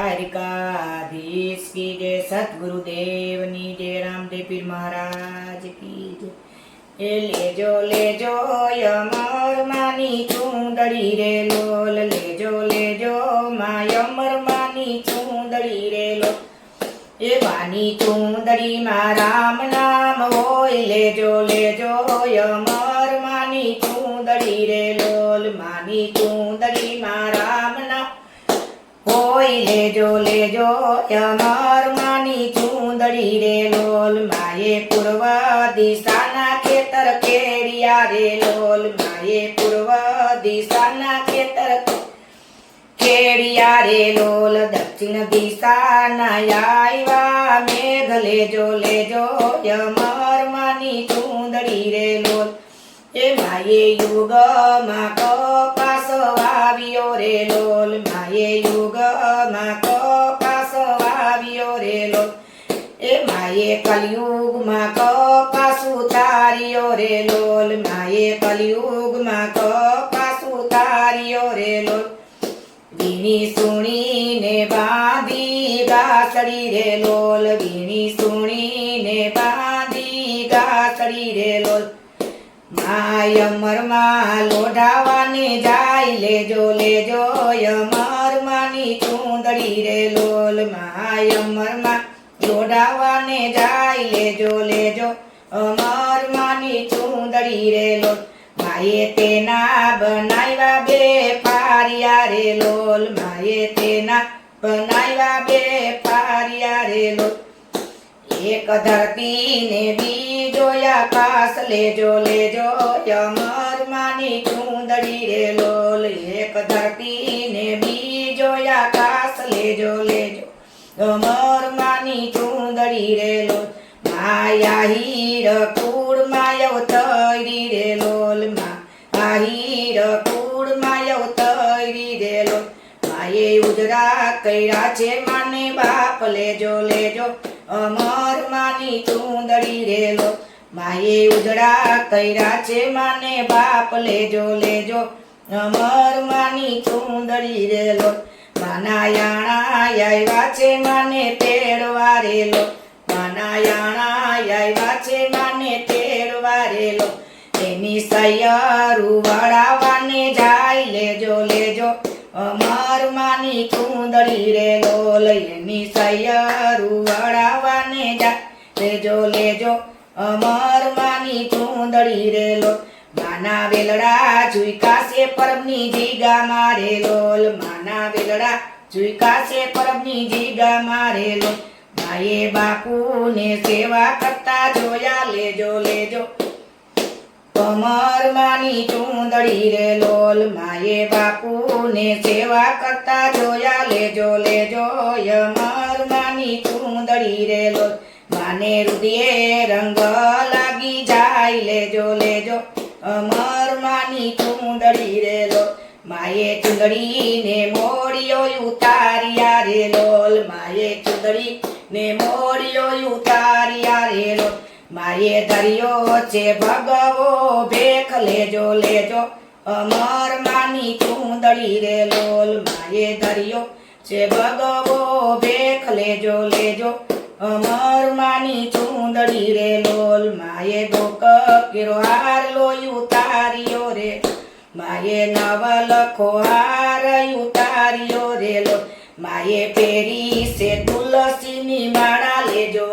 द्वारिकाधीश की जय, सतगुरुदेवनी जय, रामदेव पीर महाराज की जय। ए लेजो यमर मानी चूंदड़ी रे लोल, लेजो मायमर मानी चूंदड़ी रे लोल। ए मानी चूंदड़ी मा राम नाम होय, लेजो यमर मानी चूंदड़ी रे लोल, मानी चूंदड़ी मा राम नाम होय, लेजो यमर मानी चूंदड़ी रे लोल। माये पूर्व दिशाना खेतर केड़िया रे लोल, माये पूर्व दिशाना खेतर केड़िया रे लोल। दक्षिण दिशाना आयवा मेघ, लेजो यमर मानी चूंदड़ी रे लोल। ए माये युग मा कपास वाव्यो रे लोल, माये युग मा कपास वाव्यो रे लोल। ए माये कलयुग मा कपास उतार्यो रे लोल, माये कलयुग मा कपास उतार्यो रे लोल। वीणी सुणी ने बांधी गासड़ी रे लोल, वीणी सुणी ने बांधी गासड़ी रे लोल। मायमर मा लोढ़ावाने जाय, लेजो यमर मानी चूंदड़ी रे लोल। मायमर मा लोढ़ावाने जाय, लेजो अमर मानी चूंदड़ी रे लोल। माये तेना बनाव्या बे फारिया रे लोल, माये तेना बनाव्या बे फारिया रे लोल। एक धरती ने बीजो आकाश, लेजो यमर मानी चूंदड़ी रे लोल। एक धरती ने बीजो आकाश, लेजो यमर मानी चूंदड़ी रे लोल। माया हीर कूड़ मायवतरी रे लोल, माहीर कूड़ मायवतरी रे लोल। माये उजरा कैरा छे माने बाप, लेजो अमर मानी चूंदड़ी रे लोल। माये उजड़ा कैरा छे माने बाप, लेजो अमर मानी चूंदड़ी रे लोल। माना याणा आव्या छे माने तेड़वा रे लोल, माना याणा आव्या छे माने तेड़वा रे लोल। एनी सैयरू वड़ावाने जाय, लेजो अमर मानी चूंदड़ी रे लोल। एनी सैयरू वड़ावाने जाय, लेजो अमर मानी चूंदड़ी रे लोल। माना वेलड़ा झुइका से परबनी जीगा मारे लोल, माना वेलड़ा झुइका से परबनी जीगा मारे लोल। माये बापू ने सेवा करता जोया, लेजो अमर मानी चूंदड़ी रे लोल। माये बापू ने सेवा करता जोया, लेजो यमर मानी चूंदड़ी रे लोल। माने हृदय रंग लागी जाय, लेजो अमर मानी चूंदड़ी रे लोल। माये चूंदड़ी ने मोड़ियो उतारिया रे लोल, माये चूंदड़ी ने मोड़ियो उतारिया रे लोल। माये दरियो छे भगवो भेख, लेजो अमर मानी चूंदड़ी रे लोल। माये दरियो छे भगवो भेख, लेजो अमर मानी चूंदड़ी रे लोल। माये धोक केरो हार लोय उतारियो रे, माये नवलखो हार उतारियो रे लोल। माये पेरी से तुलसीनी माळा, लेजो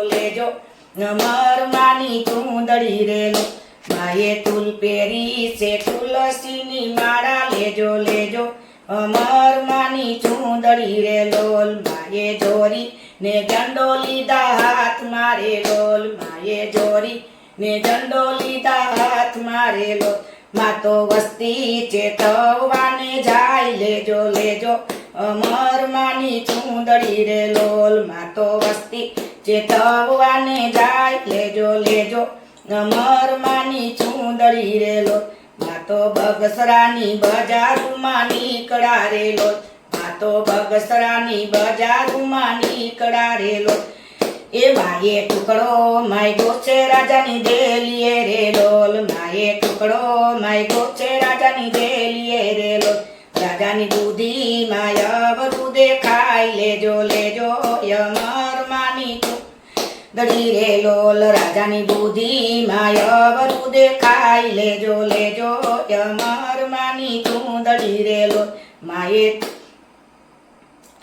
अमर मानी चूंदड़ी रे लोल। माये तुल पेरी से तुलसीनी माळा, लेजो अमर मानी चूंदड़ी रे लोल। माये जोरी ने झंडो लीधा हाथ मारे लोल, माये जोरी ने झंडो लीधा हाथ मारे लोल। मातो वस्ती चेतवाने जाय, लेजो अमर मानी चूंदड़ी रे लोल। मातो वस्ती चेतवाने जाय, लेजो अमर मानी चूंदड़ी रे लोल। मातो बगसरानी बजारू मानी कड़ा रे लोल, मातो बगसरानी बजारू मानी कड़ा रे लोल। ए माये टुकड़ो माय गोचे राजानी देलिए रे लोल, माये टुकड़ो माय गोचे राजानी देलिए रे लोल। राजानी दूधी माया बरूदे દેખાય લેજો લેજો અમર માની ચૂંદડી રે લોલ રાજાની બુદ્ધિમાં અવરું દેખાય લેજો લેજો અમર માની ચૂંદડી રે લોલ માએ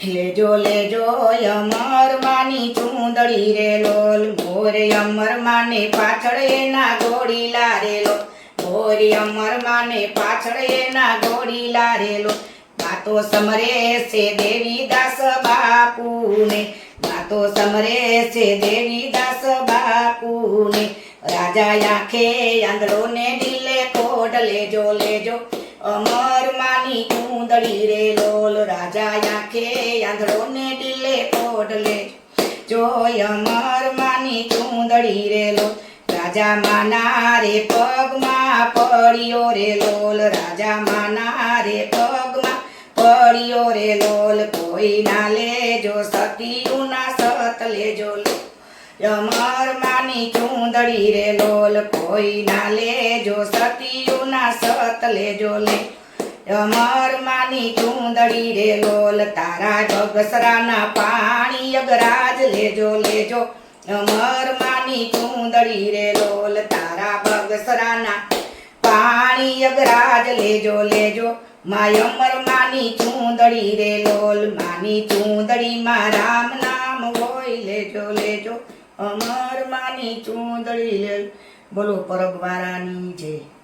લેજો લેજો અમર માની ચૂંદડી રે લોલ મોરે અમર માને પાછળ એના ઘોડીલા રે લોલ મોરે અમર માને પાછળ એના ઘોડીલા રે લોલ માતો સમરે છે દેવી દાસ બાપુને માતો સમરે છે દેવી દાસ બાપુને રાજા આંખે આંધળો ને દિલે કોડ લેજો લેજો અમર માની ચૂંદડી રે લોલ રાજા આંખે આંધળો ને દિલે કોડ લેજો અમર માની ચૂંદડી રે લોલ રાજા માના રે પગમાં પડ્યો રે લોલ રાજા માના રે પગમાં પડ્યો રે લોલ કોઈ ના લેજો સતીયું ના સત લેજો અમર માની ચૂંદડી રે લોલ કોઈ ના લેજો સતીયું ના સત લેજો લે અમર માની ચૂંદડી રે લોલ તારા બગસરાના પાણી અગરાજ લેજો લેજો અમર માની ચૂંદડી રે લોલ તારા બગસરાના પાણી અગરાજ લેજો લેજો માય અમર માની ચૂંદડી રે લોલ માની ચૂંદડીમાં રામ નામ હોય લેજો લેજો અમર માની ચૂંદડી લે બોલો પરગવારાની જય.